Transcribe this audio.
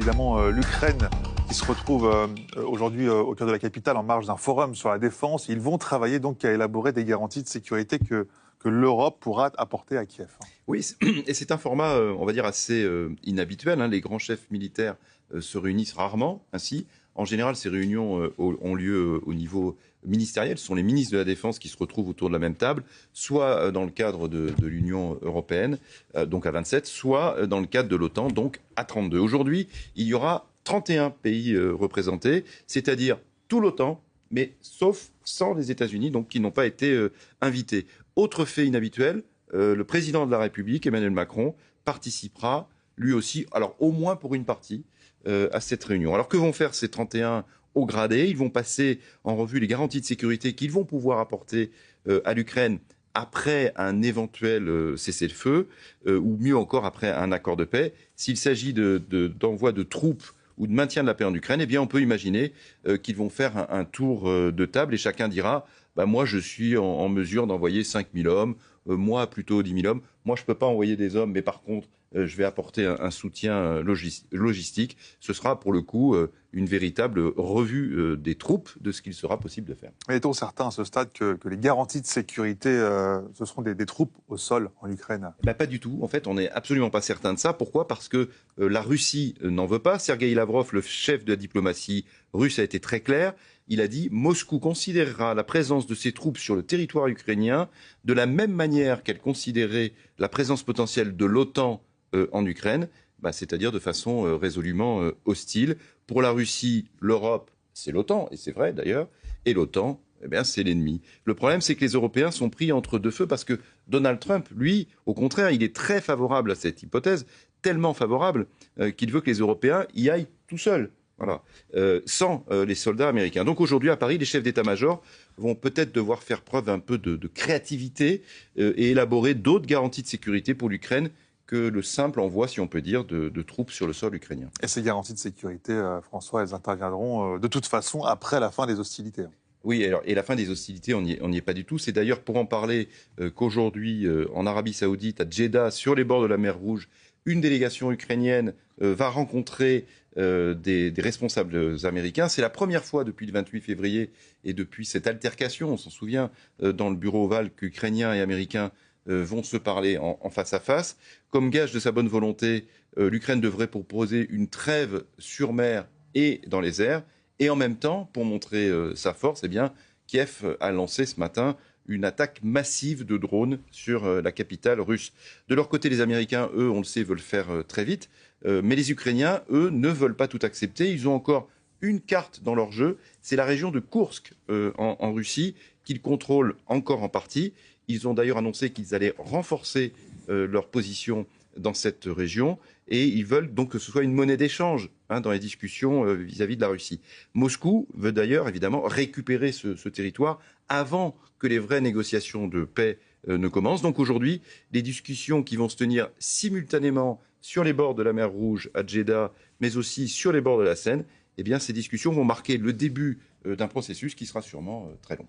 Évidemment, l'Ukraine qui se retrouve aujourd'hui au cœur de la capitale en marge d'un forum sur la défense. Ils vont travailler donc à élaborer des garanties de sécurité que l'Europe pourra apporter à Kiev. Oui, et c'est un format, on va dire, assez inhabituel. Les grands chefs militaires se réunissent rarement ainsi. En général, ces réunions ont lieu au niveau ministériel. Ce sont les ministres de la Défense qui se retrouvent autour de la même table, soit dans le cadre de l'Union européenne, donc à 27, soit dans le cadre de l'OTAN, donc à 32. Aujourd'hui, il y aura 31 pays représentés, c'est-à-dire tout l'OTAN, mais sans les États-Unis, donc qui n'ont pas été invités. Autre fait inhabituel, le président de la République, Emmanuel Macron, participera lui aussi, alors au moins pour une partie, à cette réunion. Alors que vont faire ces 31 hauts gradés? Ils vont passer en revue les garanties de sécurité qu'ils vont pouvoir apporter à l'Ukraine après un éventuel cessez-le-feu, ou mieux encore après un accord de paix. S'il s'agit d'envoi de troupes ou de maintien de la paix en Ukraine, eh bien on peut imaginer qu'ils vont faire un tour de table et chacun dira moi je suis en mesure d'envoyer 5 000 hommes, moi plutôt 10 000 hommes. Moi je ne peux pas envoyer des hommes, mais par contre je vais apporter un soutien logistique. Ce sera pour le coup une véritable revue des troupes de ce qu'il sera possible de faire. Est-on certain à ce stade que les garanties de sécurité, ce seront des troupes au sol en Ukraine? Pas du tout. En fait, on n'est absolument pas certain de ça. Pourquoi? Parce que la Russie n'en veut pas. Sergueï Lavrov, le chef de la diplomatie russe, a été très clair. Il a dit « Moscou considérera la présence de ses troupes sur le territoire ukrainien de la même manière qu'elle considérait la présence potentielle de l'OTAN en Ukraine, c'est-à-dire de façon résolument hostile. Pour la Russie, l'Europe, c'est l'OTAN, et c'est vrai d'ailleurs, et l'OTAN, c'est l'ennemi. Le problème, c'est que les Européens sont pris entre deux feux parce que Donald Trump, lui, au contraire, il est très favorable à cette hypothèse, tellement favorable qu'il veut que les Européens y aillent tout seuls. Voilà. Sans les soldats américains. Donc aujourd'hui, à Paris, les chefs d'état-major vont peut-être devoir faire preuve un peu de créativité et élaborer d'autres garanties de sécurité pour l'Ukraine que le simple envoi, si on peut dire, de troupes sur le sol ukrainien. Et ces garanties de sécurité, François, elles interviendront de toute façon après la fin des hostilités. Oui, alors, et la fin des hostilités, on n'y est pas du tout. C'est d'ailleurs pour en parler qu'aujourd'hui, en Arabie Saoudite, à Jeddah, sur les bords de la mer Rouge, une délégation ukrainienne va rencontrer des responsables américains. C'est la première fois depuis le 28 février et depuis cette altercation, on s'en souvient, dans le bureau ovale qu'Ukrainiens et Américains vont se parler en face à face. Comme gage de sa bonne volonté, l'Ukraine devrait proposer une trêve sur mer et dans les airs. Et en même temps, pour montrer sa force, Kiev a lancé ce matin une attaque massive de drones sur la capitale russe. De leur côté, les Américains, eux, on le sait, veulent faire très vite. Mais les Ukrainiens, eux, ne veulent pas tout accepter. Ils ont encore une carte dans leur jeu. C'est la région de Koursk en Russie qu'ils contrôlent encore en partie. Ils ont d'ailleurs annoncé qu'ils allaient renforcer leur position dans cette région et ils veulent donc que ce soit une monnaie d'échange dans les discussions vis-à-vis de la Russie. Moscou veut d'ailleurs évidemment récupérer ce territoire avant que les vraies négociations de paix ne commencent. Donc aujourd'hui, les discussions qui vont se tenir simultanément sur les bords de la mer Rouge à Jeddah, mais aussi sur les bords de la Seine, ces discussions vont marquer le début d'un processus qui sera sûrement très long.